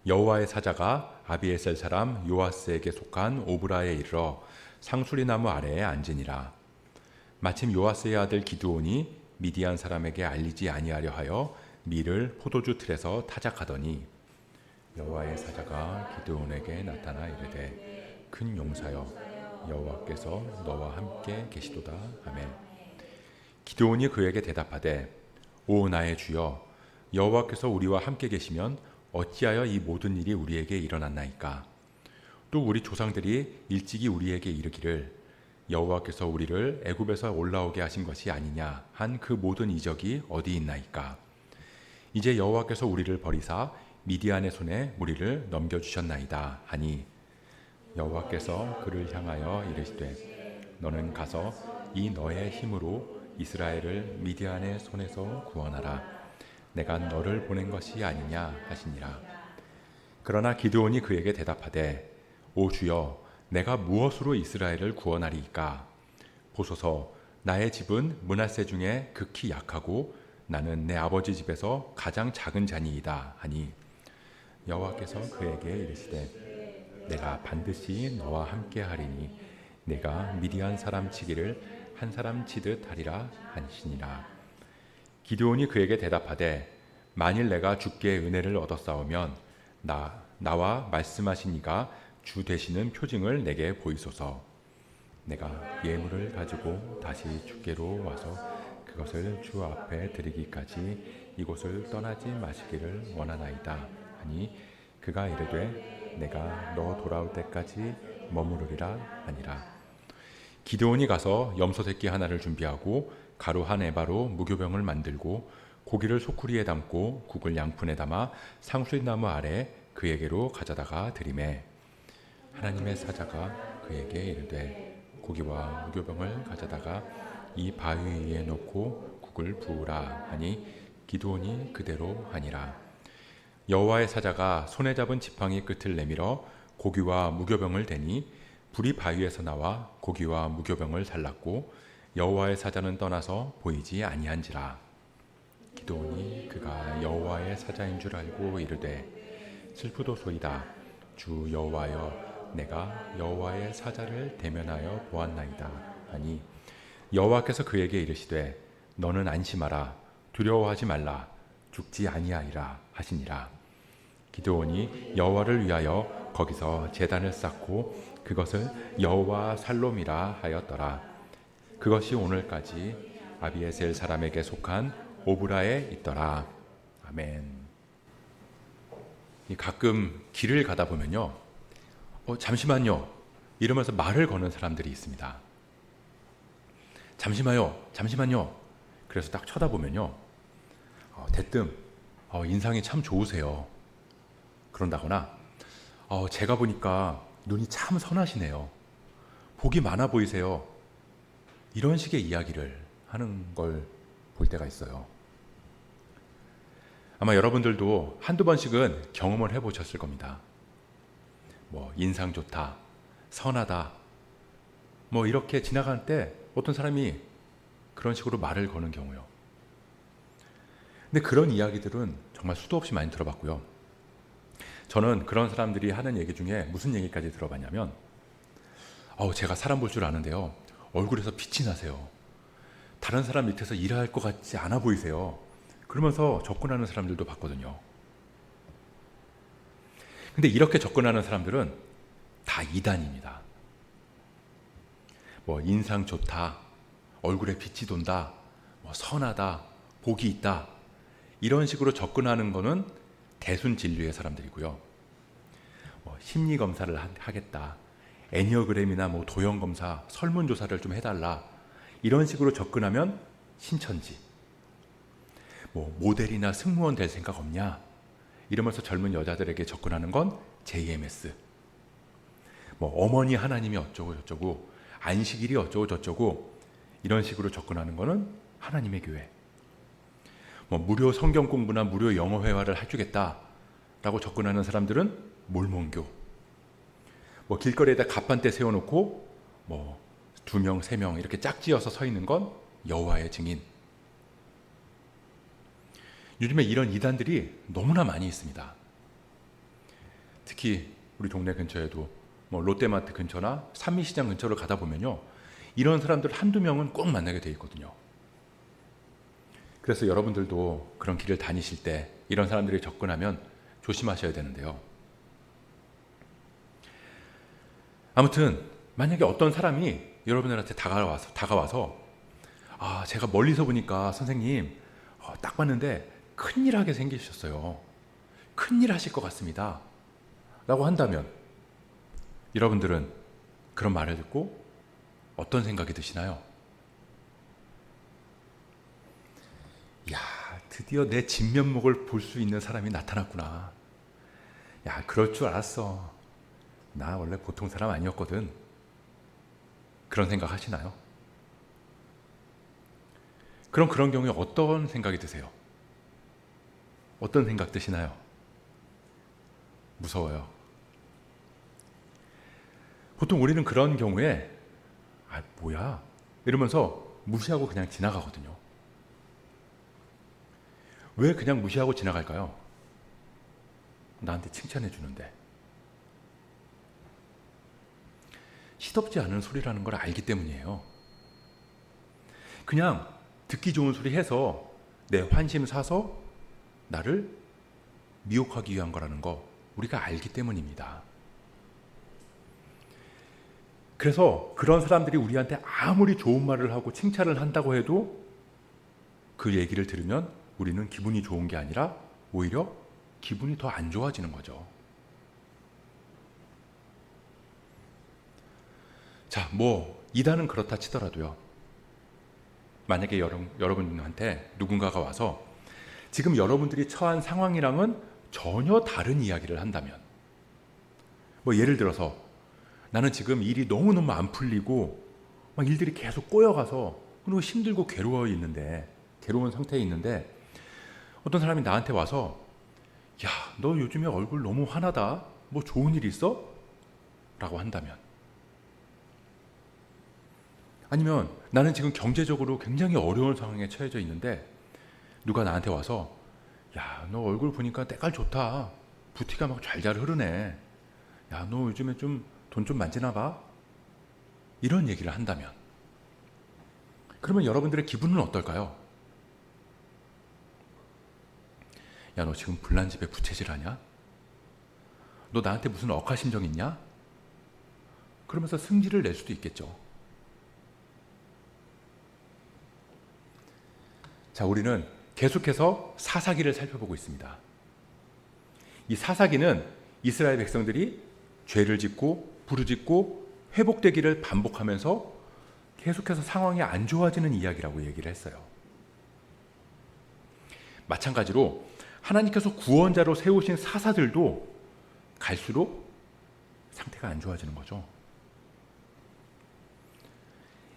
여호와의 사자가 아비에셀 사람 요아스에게 속한 오브라에 이르러 상수리 나무 아래에 앉으니라. 마침 요아스의 아들 기드온이 미디안 사람에게 알리지 아니하려 하여 밀을 포도주 틀에서 타작하더니 여호와의 사자가 기드온에게 나타나 이르되 큰 용사여 여호와께서 너와 함께 계시도다 하매 기드온이 그에게 대답하되 오 나의 주여 여호와께서 우리와 함께 계시면 어찌하여 이 모든 일이 우리에게 일어났나이까. 또 우리 조상들이 일찍이 우리에게 이르기를 여호와께서 우리를 애굽에서 올라오게 하신 것이 아니냐 한 그 모든 이적이 어디 있나이까. 이제 여호와께서 우리를 버리사 미디안의 손에 우리를 넘겨주셨나이다 하니 여호와께서 그를 향하여 이르시되 너는 가서 이 너의 힘으로 이스라엘을 미디안의 손에서 구원하라. 내가 너를 보낸 것이 아니냐 하시니라. 그러나 기드온이 그에게 대답하되 오 주여 내가 무엇으로 이스라엘을 구원하리이까. 보소서 나의 집은 므낫세 중에 극히 약하고 나는 내 아버지 집에서 가장 작은 자니이다 하니 여호와께서 그에게 이르시되 내가 반드시 너와 함께 하리니 내가 미디안 사람 치기를 한 사람 치듯 하리라 하시니라. 기드온이 그에게 대답하되 만일 내가 주께 은혜를 얻었사오면 나와 말씀하신 이가 주 되시는 표징을 내게 보이소서. 내가 예물을 가지고 다시 주께로 와서 그것을 주 앞에 드리기까지 이곳을 떠나지 마시기를 원하나이다 하니 그가 이르되 내가 너 돌아올 때까지 머무르리라 하니라. 기드온이 가서 염소 새끼 하나를 준비하고 가루 한 에바로 무교병을 만들고 고기를 소쿠리에 담고 국을 양푼에 담아 상수리나무 아래 그에게로 가져다가 드리매 하나님의 사자가 그에게 이르되 고기와 무교병을 가져다가 이 바위 위에 놓고 국을 부으라 하니 기드온이 그대로 하니라. 여호와의 사자가 손에 잡은 지팡이 끝을 내밀어 고기와 무교병을 대니 불이 바위에서 나와 고기와 무교병을 살랐고 여호와의 사자는 떠나서 보이지 아니한지라. 기드온이 그가 여호와의 사자인 줄 알고 이르되 슬프도소이다. 주 여호와여 내가 여호와의 사자를 대면하여 보았나이다 하니 여호와께서 그에게 이르시되 너는 안심하라. 두려워하지 말라. 죽지 아니하리라 하시니라. 기드온이 여호와를 위하여 거기서 제단을 쌓고 그것을 여호와 살롬이라 하였더라. 그것이 오늘까지 아비에셀 사람에게 속한 오브라에 있더라. 아멘. 가끔 길을 가다 보면요, 잠시만요 이러면서 말을 거는 사람들이 있습니다. 잠시만요. 그래서 딱 쳐다보면요, 대뜸 인상이 참 좋으세요. 그런다거나 제가 보니까 눈이 참 선하시네요. 복이 많아 보이세요. 이런 식의 이야기를 하는 걸 볼 때가 있어요. 아마 여러분들도 한두 번씩은 경험을 해보셨을 겁니다. 인상 좋다, 선하다, 이렇게 지나갈 때 어떤 사람이 그런 식으로 말을 거는 경우요. 근데 그런 이야기들은 정말 수도 없이 많이 들어봤고요. 저는 그런 사람들이 하는 얘기 중에 무슨 얘기까지 들어봤냐면 제가 사람 볼 줄 아는데요, 얼굴에서 빛이 나세요. 다른 사람 밑에서 일할 것 같지 않아 보이세요. 그러면서 접근하는 사람들도 봤거든요. 근데 이렇게 접근하는 사람들은 다 이단입니다. 인상 좋다, 얼굴에 빛이 돈다, 선하다, 복이 있다, 이런 식으로 접근하는 거는 대순진리의 사람들이고요. 심리검사를 하겠다, 애니어그램이나 도형검사, 설문조사를 좀 해달라, 이런 식으로 접근하면 신천지. 모델이나 승무원 될 생각 없냐, 이러면서 젊은 여자들에게 접근하는 건 JMS. 어머니 하나님이 어쩌고 저쩌고, 안식일이 어쩌고 저쩌고, 이런 식으로 접근하는 거는 하나님의 교회. 무료 성경 공부나 무료 영어 회화를 해주겠다라고 접근하는 사람들은 몰몬교. 길거리에다 갑판대 세워놓고 2명, 3명 이렇게 짝지어서 서 있는 건 여호와의 증인. 요즘에 이런 이단들이 너무나 많이 있습니다. 특히 우리 동네 근처에도 뭐 롯데마트 근처나 산미시장 근처를 가다 보면요, 이런 사람들 한두 명은 꼭 만나게 돼 있거든요. 그래서 여러분들도 그런 길을 다니실 때 이런 사람들이 접근하면 조심하셔야 되는데요. 아무튼 만약에 어떤 사람이 여러분들한테 다가와서 제가 멀리서 보니까 선생님 딱 봤는데 큰일 하게 생기셨어요. 큰일 하실 것 같습니다. 라고 한다면 여러분들은 그런 말을 듣고 어떤 생각이 드시나요? 야, 드디어 내 진면목을 볼 수 있는 사람이 나타났구나. 야, 그럴 줄 알았어. 나 원래 보통 사람 아니었거든. 그런 생각 하시나요? 그럼 그런 경우에 어떤 생각이 드세요? 어떤 생각 드시나요? 무서워요. 보통 우리는 그런 경우에 뭐야? 이러면서 무시하고 그냥 지나가거든요. 왜 그냥 무시하고 지나갈까요? 나한테 칭찬해 주는데. 시덥지 않은 소리라는 걸 알기 때문이에요. 그냥 듣기 좋은 소리 해서 내 환심 사서 나를 미혹하기 위한 거라는 거 우리가 알기 때문입니다. 그래서 그런 사람들이 우리한테 아무리 좋은 말을 하고 칭찬을 한다고 해도 그 얘기를 들으면 우리는 기분이 좋은 게 아니라 오히려 기분이 더 안 좋아지는 거죠. 자, 이단은 그렇다 치더라도요. 만약에 여러분한테 누군가가 와서 지금 여러분들이 처한 상황이랑은 전혀 다른 이야기를 한다면, 예를 들어서 나는 지금 일이 너무너무 안 풀리고 막 일들이 계속 꼬여가서 그리고 힘들고 괴로운 상태에 있는데 어떤 사람이 나한테 와서 야, 너 요즘에 얼굴 너무 환하다. 뭐 좋은 일 있어? 라고 한다면, 아니면 나는 지금 경제적으로 굉장히 어려운 상황에 처해져 있는데 누가 나한테 와서 야, 너 얼굴 보니까 때깔 좋다. 부티가 막 잘잘 흐르네. 야, 너 요즘에 좀 돈 좀 만지나 봐? 이런 얘기를 한다면, 그러면 여러분들의 기분은 어떨까요? 야, 너 지금 불난 집에 부채질하냐? 너 나한테 무슨 억하심정 있냐? 그러면서 승질을 낼 수도 있겠죠. 자, 우리는 계속해서 사사기를 살펴보고 있습니다. 이 사사기는 이스라엘 백성들이 죄를 짓고 부르짖고 회복되기를 반복하면서 계속해서 상황이 안 좋아지는 이야기라고 얘기를 했어요. 마찬가지로 하나님께서 구원자로 세우신 사사들도 갈수록 상태가 안 좋아지는 거죠.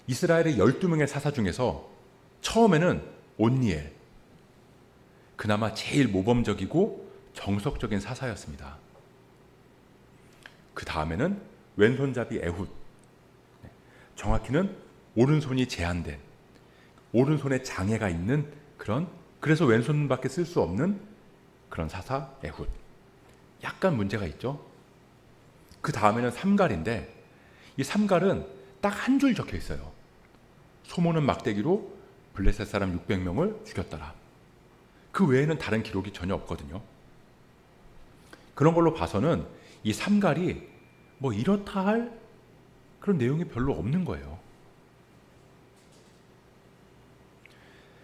이스라엘의 12명의 사사 중에서 처음에는 온니엘, 그나마 제일 모범적이고 정석적인 사사였습니다. 그 다음에는 왼손잡이 에훗, 정확히는 오른손이 제한된, 오른손에 장애가 있는 그래서 왼손밖에 쓸 수 없는 그런 사사 에훗. 약간 문제가 있죠. 그 다음에는 삼갈인데 이 삼갈은 딱 한 줄 적혀 있어요. 소모는 막대기로 블레셋 사람 600명을 죽였더라. 그 외에는 다른 기록이 전혀 없거든요. 그런 걸로 봐서는 이 삼갈이 이렇다 할 그런 내용이 별로 없는 거예요.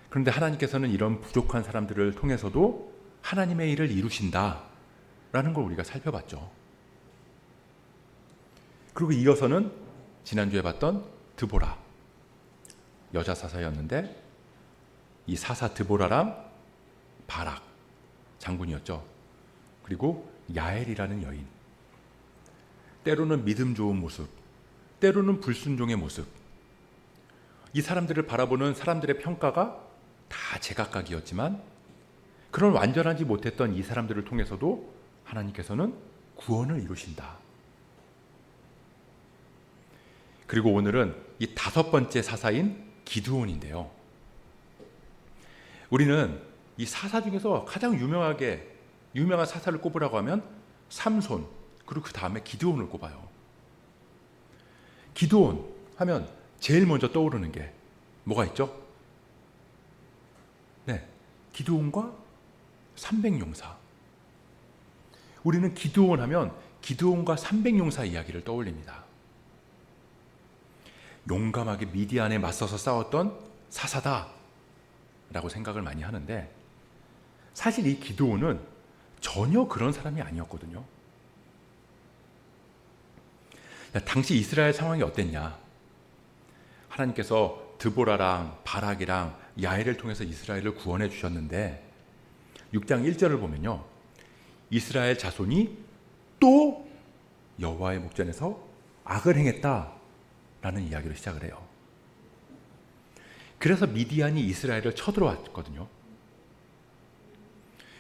그런데 하나님께서는 이런 부족한 사람들을 통해서도 하나님의 일을 이루신다라는 걸 우리가 살펴봤죠. 그리고 이어서는 지난주에 봤던 드보라, 여자 사사였는데 이 사사 드보라랑 바락 장군이었죠. 그리고 야엘이라는 여인, 때로는 믿음 좋은 모습, 때로는 불순종의 모습. 이 사람들을 바라보는 사람들의 평가가 다 제각각이었지만 그런 완전하지 못했던 이 사람들을 통해서도 하나님께서는 구원을 이루신다. 그리고 오늘은 이 5번째 사사인 기드온인데요. 우리는 이 사사 중에서 가장 유명한 사사를 꼽으라고 하면 삼손, 그리고 그 다음에 기드온을 꼽아요. 기드온 하면 제일 먼저 떠오르는 게 뭐가 있죠? 네, 기드온과 300용사. 우리는 기드온 하면 기드온과 300용사 이야기를 떠올립니다. 용감하게 미디안에 맞서서 싸웠던 사사다 라고 생각을 많이 하는데, 사실 이 기드온은 전혀 그런 사람이 아니었거든요. 당시 이스라엘 상황이 어땠냐? 하나님께서 드보라랑 바락이랑 야엘을 통해서 이스라엘을 구원해 주셨는데, 6장 1절을 보면요, 이스라엘 자손이 또 여호와의 목전에서 악을 행했다라는 이야기로 시작을 해요. 그래서 미디안이 이스라엘을 쳐들어왔거든요.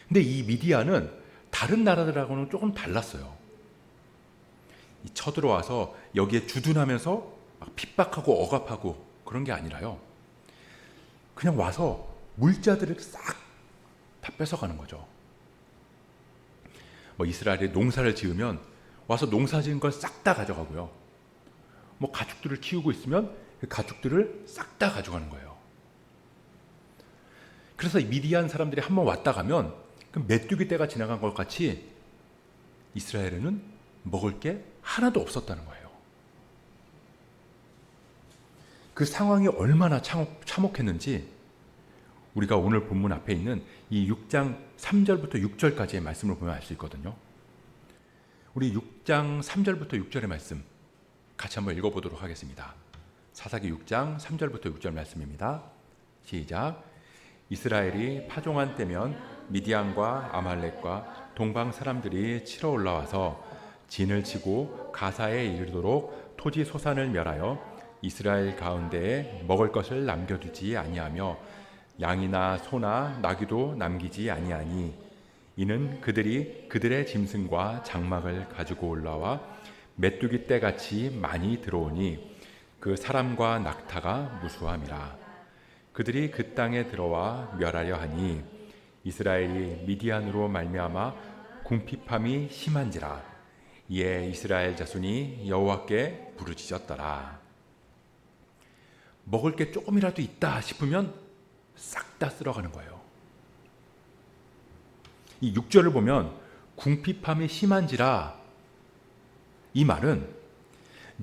근데 이 미디안은 다른 나라들하고는 조금 달랐어요. 쳐들어와서 여기에 주둔하면서 막 핍박하고 억압하고 그런 게 아니라요, 그냥 와서 물자들을 싹 다 뺏어가는 거죠. 뭐 이스라엘이 농사를 지으면 와서 농사 지은 걸 싹 다 가져가고요, 뭐 가축들을 키우고 있으면 그 가축들을 싹 다 가져가는 거예요. 그래서 미디안 사람들이 한번 왔다 가면 그 메뚜기 떼가 지나간 것 같이 이스라엘에는 먹을 게 하나도 없었다는 거예요. 그 상황이 얼마나 참혹했는지 우리가 오늘 본문 앞에 있는 이 6장 3절부터 6절까지의 말씀을 보면 알 수 있거든요. 우리 6장 3절부터 6절의 말씀 같이 한번 읽어보도록 하겠습니다. 사사기 6장 3절부터 6절 말씀입니다. 시작. 이스라엘이 파종한 때면 미디안과 아말렉과 동방 사람들이 치러 올라와서 진을 치고 가사에 이르도록 토지 소산을 멸하여 이스라엘 가운데에 먹을 것을 남겨두지 아니하며 양이나 소나 나귀도 남기지 아니하니, 이는 그들이 그들의 짐승과 장막을 가지고 올라와 메뚜기 떼같이 많이 들어오니 그 사람과 낙타가 무수함이라. 그들이 그 땅에 들어와 멸하려 하니 이스라엘이 미디안으로 말미암아 궁핍함이 심한지라. 이에 이스라엘 자손이 여호와께 부르짖었더라. 먹을 게 조금이라도 있다 싶으면 싹 다 쓸어가는 거예요. 이 6절을 보면 궁핍함이 심한지라, 이 말은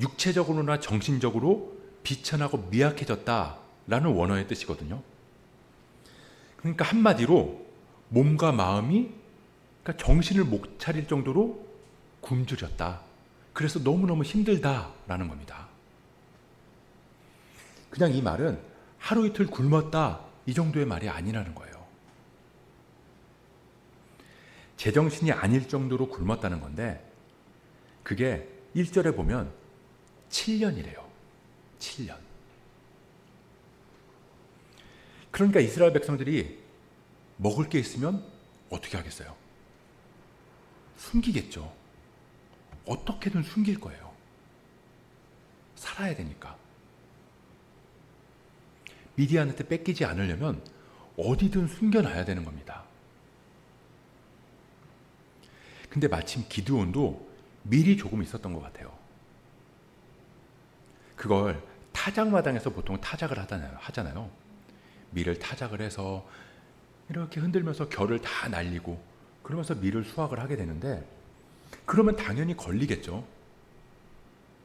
육체적으로나 정신적으로 비천하고 미약해졌다라는 원어의 뜻이거든요. 그러니까 한마디로 몸과 마음이, 그러니까 정신을 못 차릴 정도로 굶주렸다. 그래서 너무너무 힘들다라는 겁니다. 그냥 이 말은 하루 이틀 굶었다 이 정도의 말이 아니라는 거예요. 제정신이 아닐 정도로 굶었다는 건데, 그게 1절에 보면 7년이래요. 7년. 그러니까 이스라엘 백성들이 먹을 게 있으면 어떻게 하겠어요? 숨기겠죠. 어떻게든 숨길 거예요. 살아야 되니까. 미디안한테 뺏기지 않으려면 어디든 숨겨놔야 되는 겁니다. 근데 마침 기드온도 밀이 조금 있었던 것 같아요. 그걸 타작마당에서 보통 타작을 하잖아요. 밀을 타작을 해서 이렇게 흔들면서 결을 다 날리고 그러면서 밀을 수확을 하게 되는데, 그러면 당연히 걸리겠죠.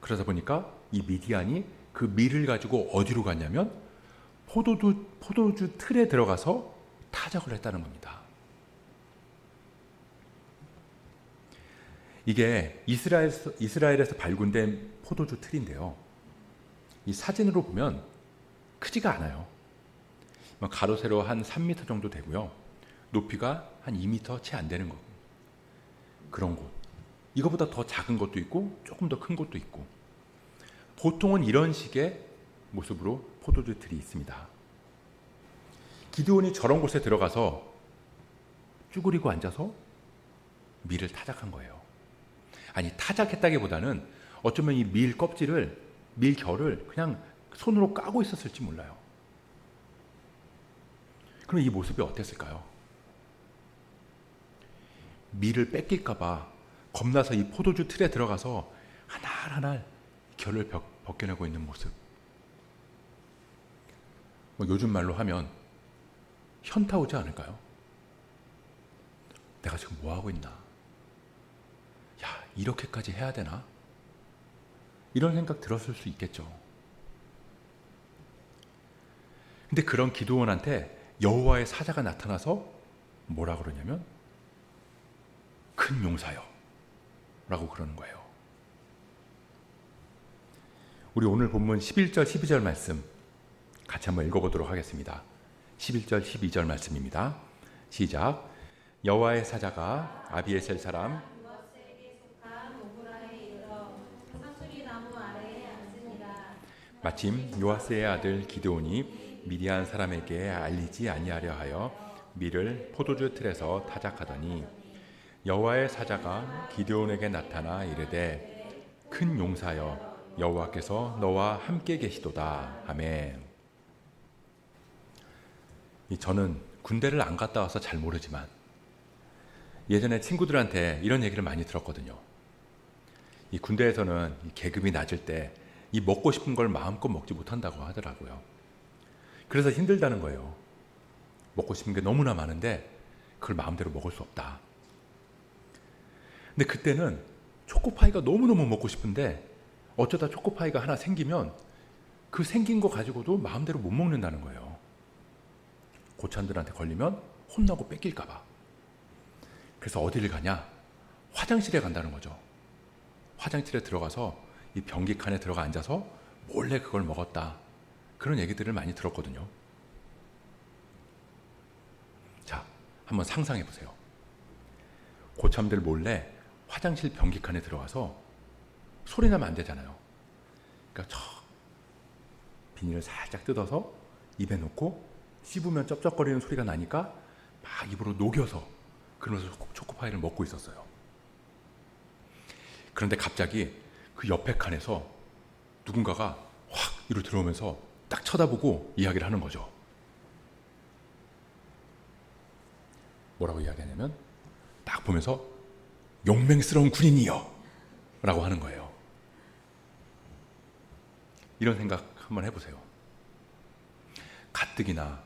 그러다 보니까 이 미디안이 그 밀을 가지고 어디로 갔냐면 포도주 틀에 들어가서 타작을 했다는 겁니다. 이게 이스라엘에서 발굴된 포도주 틀인데요, 이 사진으로 보면 크지가 않아요. 가로 세로 한 3m 정도 되고요, 높이가 한 2m 채 안 되는 거, 그런 곳. 이거보다 더 작은 것도 있고 조금 더 큰 것도 있고, 보통은 이런 식의 모습으로 포도주 틀이 있습니다. 기드온이 저런 곳에 들어가서 쭈그리고 앉아서 밀을 타작한 거예요. 아니, 타작했다기보다는 어쩌면 이 밀 껍질을, 밀 결을 그냥 손으로 까고 있었을지 몰라요. 그럼 이 모습이 어땠을까요? 밀을 뺏길까봐 겁나서 이 포도주 틀에 들어가서 하나하나 결을 벗겨내고 있는 모습. 뭐 요즘 말로 하면 현타 오지 않을까요? 내가 지금 뭐 하고 있나? 야, 이렇게까지 해야 되나? 이런 생각 들었을 수 있겠죠. 근데 그런 기드온한테 여호와의 사자가 나타나서 뭐라 그러냐면 큰 용사여 라고 그러는 거예요. 우리 오늘 본문 11절 12절 말씀 같이 한번 읽어보도록 하겠습니다. 11절 12절 말씀입니다. 시작. 여호와의 사자가 아비에셀 사람 마침 요아스의 아들 기드온이 미디안 사람에게 알리지 아니하려 하여 밀을 포도주 틀에서 타작하더니 여호와의 사자가 기드온에게 나타나 이르되 큰 용사여 여호와께서 너와 함께 계시도다. 아멘. 저는 군대를 안 갔다 와서 잘 모르지만 예전에 친구들한테 이런 얘기를 많이 들었거든요. 이 군대에서는 이 계급이 낮을 때 이 먹고 싶은 걸 마음껏 먹지 못한다고 하더라고요. 그래서 힘들다는 거예요. 먹고 싶은 게 너무나 많은데 그걸 마음대로 먹을 수 없다. 근데 그때는 초코파이가 너무너무 먹고 싶은데 어쩌다 초코파이가 하나 생기면 그 생긴 거 가지고도 마음대로 못 먹는다는 거예요. 고참들한테 걸리면 혼나고 뺏길까 봐. 그래서 어디를 가냐? 화장실에 간다는 거죠. 화장실에 들어가서 이 변기 칸에 들어가 앉아서 몰래 그걸 먹었다. 그런 얘기들을 많이 들었거든요. 자, 한번 상상해 보세요. 고참들 몰래 화장실 변기 칸에 들어가서 소리 나면 안 되잖아요. 그러니까 비닐을 살짝 뜯어서 입에 넣고 씹으면 쩝쩝거리는 소리가 나니까 막 입으로 녹여서 그러면서 초코파이를 먹고 있었어요. 그런데 갑자기 그 옆에 칸에서 누군가가 확 이리로 들어오면서 딱 쳐다보고 이야기를 하는 거죠. 뭐라고 이야기하냐면 딱 보면서 용맹스러운 군인이여 라고 하는 거예요. 이런 생각 한번 해보세요. 가뜩이나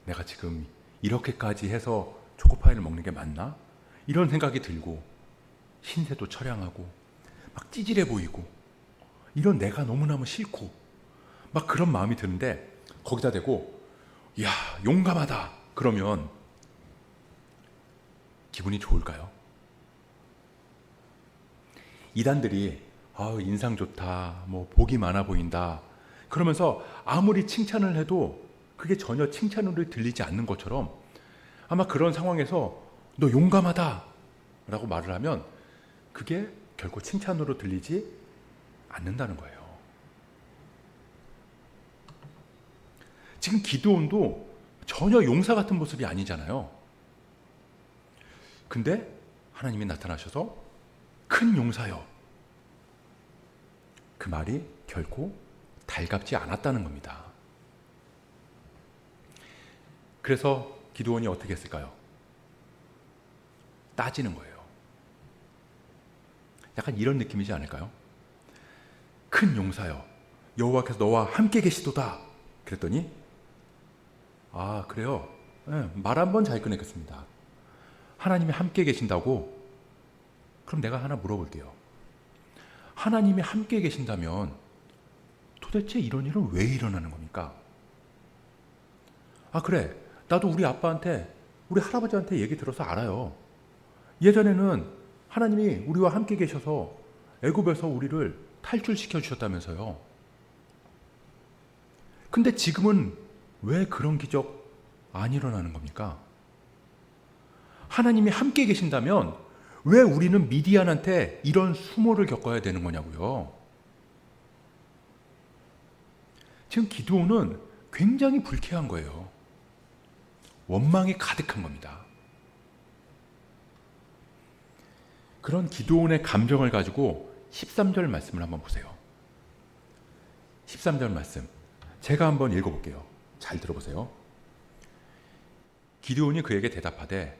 내가 지금 이렇게까지 해서 초코파이를 먹는 게 맞나? 이런 생각이 들고 신세도 처량하고 막 찌질해 보이고 이런 내가 너무너무 싫고 막 그런 마음이 드는데 거기다 대고 야 용감하다 그러면 기분이 좋을까요? 이단들이 인상 좋다, 뭐 복이 많아 보인다 그러면서 아무리 칭찬을 해도 그게 전혀 칭찬으로 들리지 않는 것처럼 아마 그런 상황에서 너 용감하다 라고 말을 하면 그게 결코 칭찬으로 들리지 않는다는 거예요. 지금 기드온도 전혀 용사 같은 모습이 아니잖아요. 근데 하나님이 나타나셔서 큰 용사여. 그 말이 결코 달갑지 않았다는 겁니다. 그래서 기드온이 어떻게 했을까요? 따지는 거예요. 약간 이런 느낌이지 않을까요? 큰 용사여, 여호와께서 너와 함께 계시도다. 그랬더니 아 그래요? 네, 말 한번 잘 꺼내겠습니다. 하나님이 함께 계신다고? 그럼 내가 하나 물어볼게요. 하나님이 함께 계신다면 도대체 이런 일은 왜 일어나는 겁니까? 아 그래, 나도 우리 아빠한테 우리 할아버지한테 얘기 들어서 알아요. 예전에는 하나님이 우리와 함께 계셔서 애굽에서 우리를 탈출시켜 주셨다면서요. 근데 지금은 왜 그런 기적 안 일어나는 겁니까? 하나님이 함께 계신다면 왜 우리는 미디안한테 이런 수모를 겪어야 되는 거냐고요. 지금 기드온은 굉장히 불쾌한 거예요. 원망이 가득한 겁니다. 그런 기드온의 감정을 가지고 13절 말씀을 한번 보세요. 13절 말씀 제가 한번 읽어볼게요. 잘 들어보세요. 기드온이 그에게 대답하되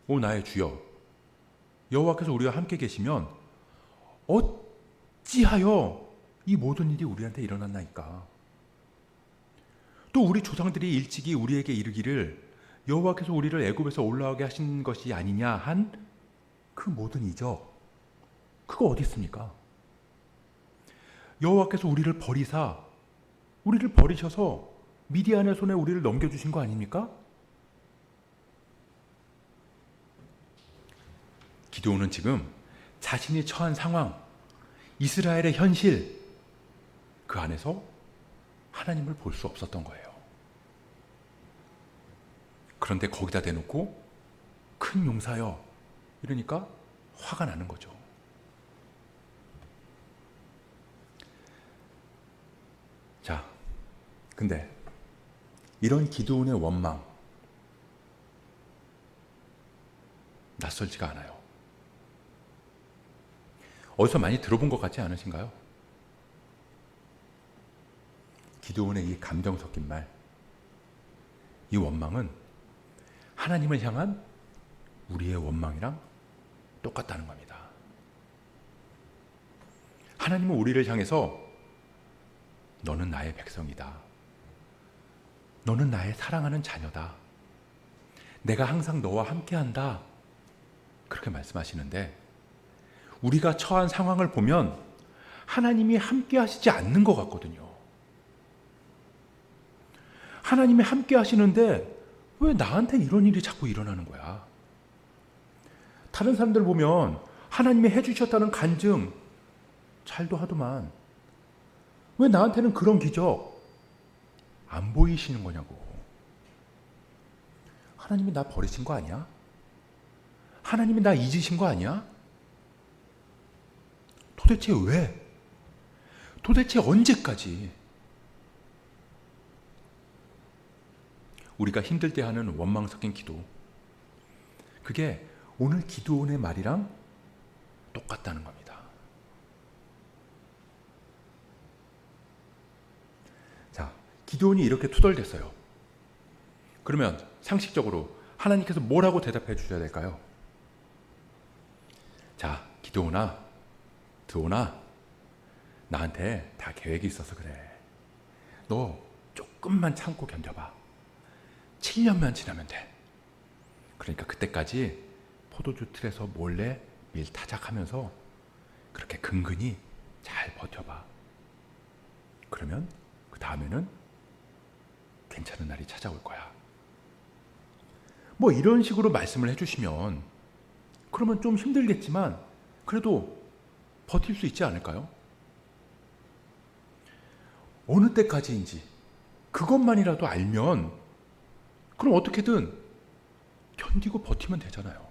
오 나의 주여 여호와께서 우리와 함께 계시면 어찌하여 이 모든 일이 우리한테 일어났나이까. 또 우리 조상들이 일찍이 우리에게 이르기를 여호와께서 우리를 애굽에서 올라오게 하신 것이 아니냐 한 그 모든 이적, 그거 어디 있습니까? 여호와께서 우리를 버리셔서 미디안의 손에 우리를 넘겨주신 거 아닙니까? 기드온은 지금 자신이 처한 상황, 이스라엘의 현실, 그 안에서 하나님을 볼 수 없었던 거예요. 그런데 거기다 대놓고 큰 용사여 이러니까 화가 나는 거죠. 자, 근데 이런 기드온의 원망 낯설지가 않아요. 어디서 많이 들어본 것 같지 않으신가요? 기드온의 이 감정 섞인 말, 이 원망은 하나님을 향한 우리의 원망이랑 똑같다는 겁니다. 하나님은 우리를 향해서 너는 나의 백성이다. 너는 나의 사랑하는 자녀다. 내가 항상 너와 함께한다. 그렇게 말씀하시는데 우리가 처한 상황을 보면 하나님이 함께 하시지 않는 것 같거든요. 하나님이 함께 하시는데 왜 나한테 이런 일이 자꾸 일어나는 거야? 다른 사람들 보면 하나님이 해주셨다는 간증 잘도 하더만 왜 나한테는 그런 기적 안 보이시는 거냐고. 하나님이 나 버리신 거 아니야? 하나님이 나 잊으신 거 아니야? 도대체 왜? 도대체 언제까지? 우리가 힘들 때 하는 원망 섞인 기도, 그게 오늘 기드온의 말이랑 똑같다는 겁니다. 자, 기드온이 이렇게 투덜댔어요. 그러면 상식적으로 하나님께서 뭐라고 대답해 주셔야 될까요? 자, 기드온아, 드온아, 나한테 다 계획이 있어서 그래. 너 조금만 참고 견뎌봐. 7년만 지나면 돼. 그러니까 그때까지 포도주 틀에서 몰래 밀 타작하면서 그렇게 근근히 잘 버텨봐. 그러면 그 다음에는 괜찮은 날이 찾아올 거야. 뭐 이런 식으로 말씀을 해주시면 그러면 좀 힘들겠지만 그래도 버틸 수 있지 않을까요? 어느 때까지인지 그것만이라도 알면 그럼 어떻게든 견디고 버티면 되잖아요.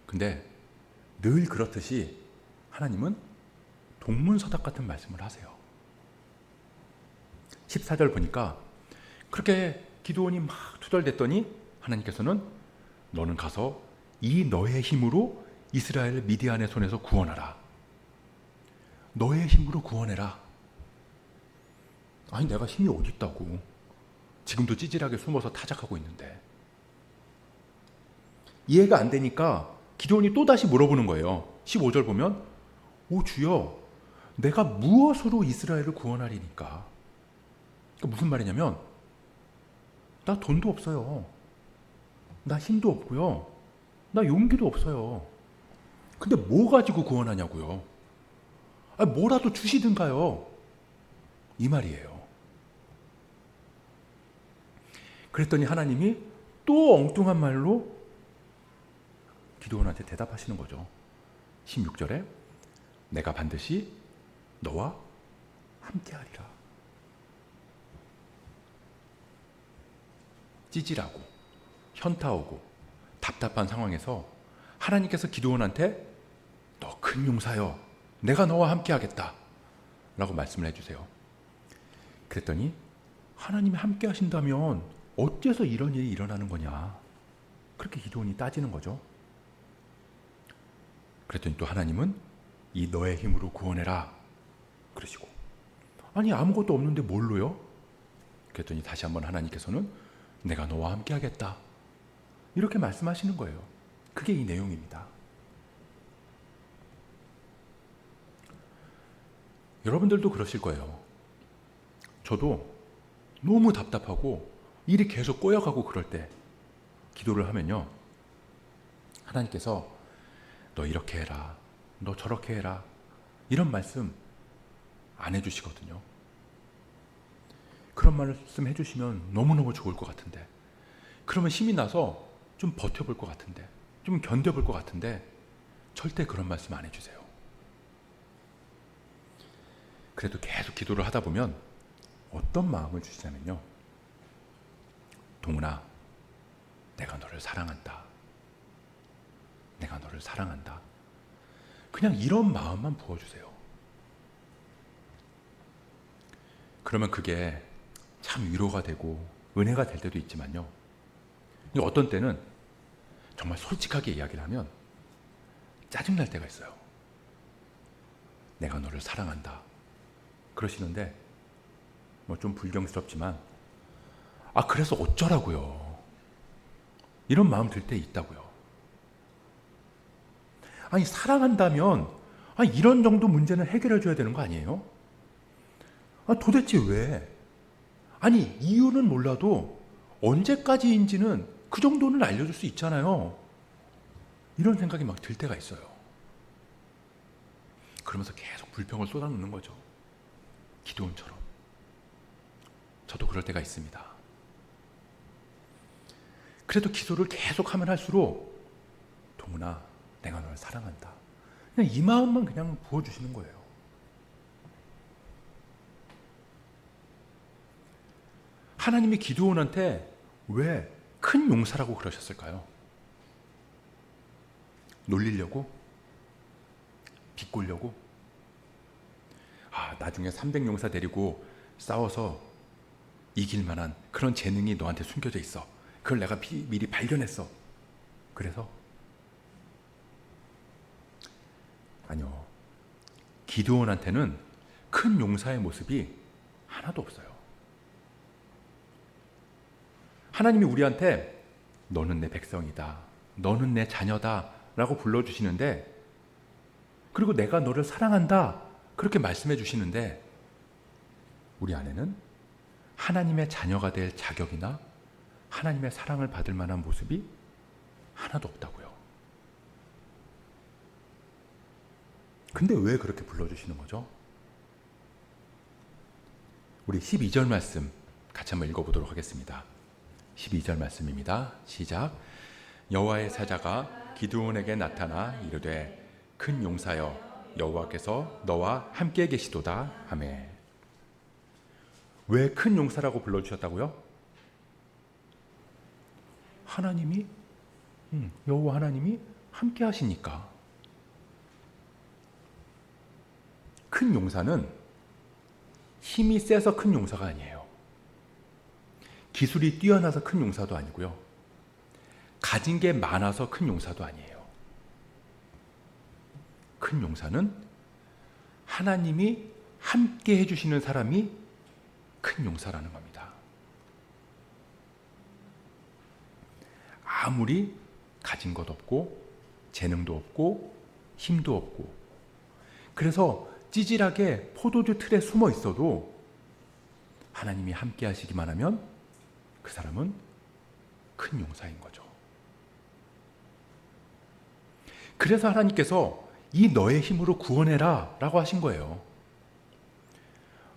근데 늘 그렇듯이 하나님은 동문서답 같은 말씀을 하세요. 14절 보니까 그렇게 기드온이 막 투덜댔더니 하나님께서는 너는 가서 이 너의 힘으로 이스라엘을 미디안의 손에서 구원하라. 너의 힘으로 구원해라. 아니 내가 힘이 어디 있다고. 지금도 찌질하게 숨어서 타작하고 있는데. 이해가 안 되니까 기드온이 또다시 물어보는 거예요. 15절 보면 오 주여 내가 무엇으로 이스라엘을 구원하리니까. 그러니까 무슨 말이냐면 나 돈도 없어요. 나 힘도 없고요. 나 용기도 없어요. 근데 뭐 가지고 구원하냐고요. 아니, 뭐라도 주시든가요. 이 말이에요. 그랬더니 하나님이 또 엉뚱한 말로 기드온한테 대답하시는 거죠. 16절에 내가 반드시 너와 함께하리라. 찌질하고 현타오고 답답한 상황에서 하나님께서 기드온한테 너 큰 용사여 내가 너와 함께하겠다 라고 말씀을 해주세요. 그랬더니 하나님이 함께 하신다면 어째서 이런 일이 일어나는 거냐, 그렇게 기드온이 따지는 거죠. 그랬더니 또 하나님은 이 너의 힘으로 구원해라 그러시고, 아니 아무것도 없는데 뭘로요? 그랬더니 다시 한번 하나님께서는 내가 너와 함께 하겠다. 이렇게 말씀하시는 거예요. 그게 이 내용입니다. 여러분들도 그러실 거예요. 저도 너무 답답하고 일이 계속 꼬여가고 그럴 때 기도를 하면요, 하나님께서 너 이렇게 해라, 너 저렇게 해라, 이런 말씀 안 해주시거든요. 그런 말씀 해주시면 너무너무 좋을 것 같은데, 그러면 힘이 나서 좀 버텨볼 것 같은데, 좀 견뎌볼 것 같은데, 절대 그런 말씀 안 해주세요. 그래도 계속 기도를 하다 보면 어떤 마음을 주시냐면요, 동훈아, 내가 너를 사랑한다. 내가 너를 사랑한다. 그냥 이런 마음만 부어주세요. 그러면 그게 참 위로가 되고 은혜가 될 때도 있지만요, 어떤 때는 정말 솔직하게 이야기를 하면 짜증날 때가 있어요. 내가 너를 사랑한다 그러시는데, 뭐 좀 불경스럽지만, 그래서 어쩌라고요, 이런 마음 들 때 있다고요. 아니, 사랑한다면 이런 정도 문제는 해결해 줘야 되는 거 아니에요? 도대체 왜? 아니, 이유는 몰라도 언제까지인지는 그 정도는 알려줄 수 있잖아요. 이런 생각이 막 들 때가 있어요. 그러면서 계속 불평을 쏟아놓는 거죠. 기도원처럼. 저도 그럴 때가 있습니다. 그래도 기도를 계속 하면 할수록, 동훈아, 내가 너를 사랑한다, 그냥 이 마음만 그냥 부어주시는 거예요. 하나님이 기드온한테 왜 큰 용사라고 그러셨을까요? 놀리려고? 비꼬려고? 나중에 300용사 데리고 싸워서 이길 만한 그런 재능이 너한테 숨겨져 있어. 그걸 내가 미리 발견했어. 그래서? 아니요. 기드온한테는 큰 용사의 모습이 하나도 없어요. 하나님이 우리한테 너는 내 백성이다, 너는 내 자녀다 라고 불러주시는데, 그리고 내가 너를 사랑한다 그렇게 말씀해 주시는데, 우리 안에는 하나님의 자녀가 될 자격이나 하나님의 사랑을 받을 만한 모습이 하나도 없다고요. 근데 왜 그렇게 불러주시는 거죠? 우리 12절 말씀 같이 한번 읽어보도록 하겠습니다. 12절 말씀입니다. 시작. 여호와의 사자가 기드온에게 나타나 이르되 큰 용사여, 여호와께서 너와 함께 계시도다 하매. 왜 큰 용사라고 불러주셨다고요? 하나님이, 여호와 하나님이 함께 하시니까. 큰 용사는 힘이 세서 큰 용사가 아니에요. 기술이 뛰어나서 큰 용사도 아니고요, 가진 게 많아서 큰 용사도 아니에요. 큰 용사는 하나님이 함께 해주시는 사람이 큰 용사라는 겁니다. 아무리 가진 것 없고 재능도 없고 힘도 없고, 그래서 찌질하게 포도주 틀에 숨어 있어도 하나님이 함께 하시기만 하면 그 사람은 큰 용사인 거죠. 그래서 하나님께서 이 너의 힘으로 구원해라 라고 하신 거예요.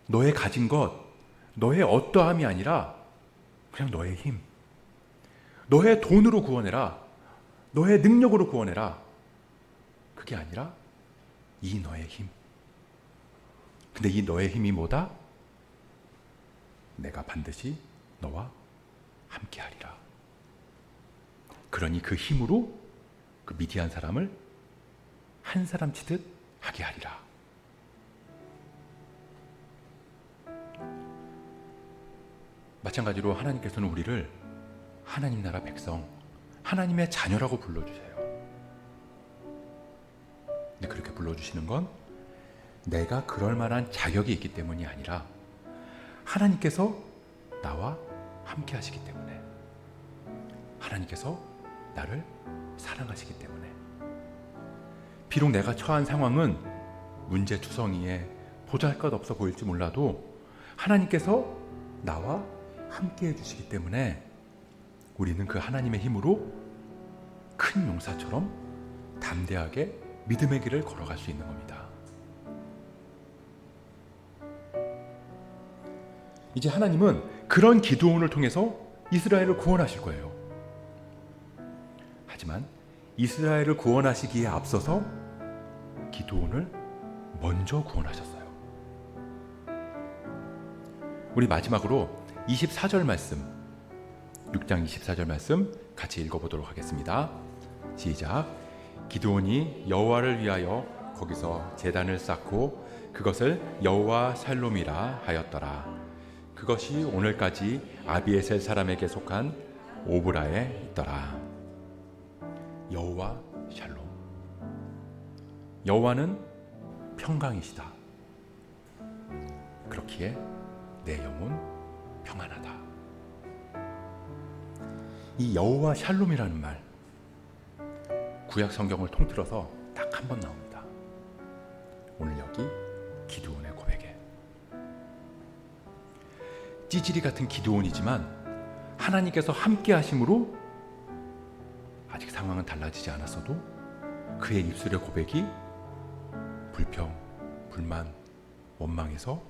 너의 가진 것, 너의 어떠함이 아니라 그냥 너의 힘, 너의 돈으로 구원해라, 너의 능력으로 구원해라, 그게 아니라 이 너의 힘. 근데 이 너의 힘이 뭐다? 내가 반드시 너와 함께 하리라. 그러니 그 힘으로 그 미디안 사람을 한 사람 치듯 하게 하리라. 마찬가지로 하나님께서는 우리를 하나님 나라 백성, 하나님의 자녀라고 불러주세요. 근데 그렇게 불러주시는 건 내가 그럴 만한 자격이 있기 때문이 아니라 하나님께서 나와 함께 하시기 때문에, 하나님께서 나를 사랑하시기 때문에. 비록 내가 처한 상황은 문제투성이에 보잘것없어 보일지 몰라도 하나님께서 나와 함께 해주시기 때문에 우리는 그 하나님의 힘으로 큰 용사처럼 담대하게 믿음의 길을 걸어갈 수 있는 겁니다. 이제 하나님은 그런 기드온을 통해서 이스라엘을 구원하실 거예요. 하지만 이스라엘을 구원하시기에 앞서서 기드온을 먼저 구원하셨어요. 우리 마지막으로 24절 말씀, 6장 24절 말씀 같이 읽어보도록 하겠습니다. 시작. 기드온이 여호와를 위하여 거기서 제단을 쌓고 그것을 여호와 샬롬이라 하였더라. 그것이 오늘까지 아비에셀 사람에게 속한 오브라에 있더라. 여호와 샬롬. 여호와는 평강이시다. 그렇기에 내 영혼 평안하다. 이 여호와 샬롬이라는 말, 구약 성경을 통틀어서 딱 한 번 나옵니다. 오늘 여기 기드온의 고백에. 찌질이 같은 기드온이지만 하나님께서 함께 하심으로 아직 상황은 달라지지 않았어도 그의 입술의 고백이 불평, 불만, 원망에서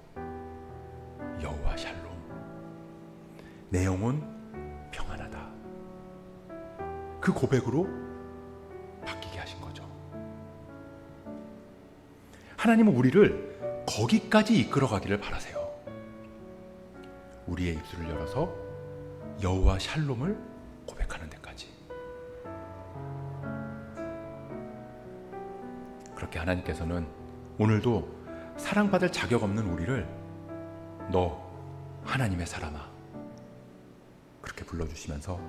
여호와 샬롬, 내 영혼 평안하다. 그 고백으로 바뀌게 하신 거죠. 하나님은 우리를 거기까지 이끌어가기를 바라세요. 우리의 입술을 열어서 여호와 샬롬을 고백하는 데까지. 그렇게 하나님께서는 오늘도 사랑받을 자격 없는 우리를 너 하나님의 사람아 그렇게 불러주시면서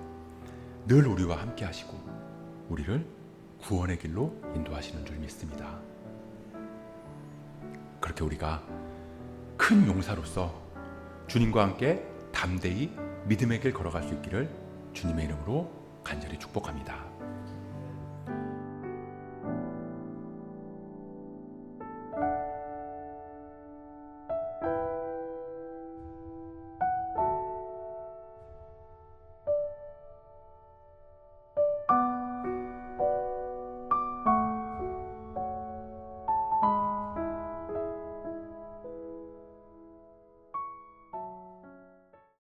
늘 우리와 함께 하시고 우리를 구원의 길로 인도하시는 줄 믿습니다. 그렇게 우리가 큰 용사로서 주님과 함께 담대히 믿음의 길 걸어갈 수 있기를 주님의 이름으로 간절히 축복합니다.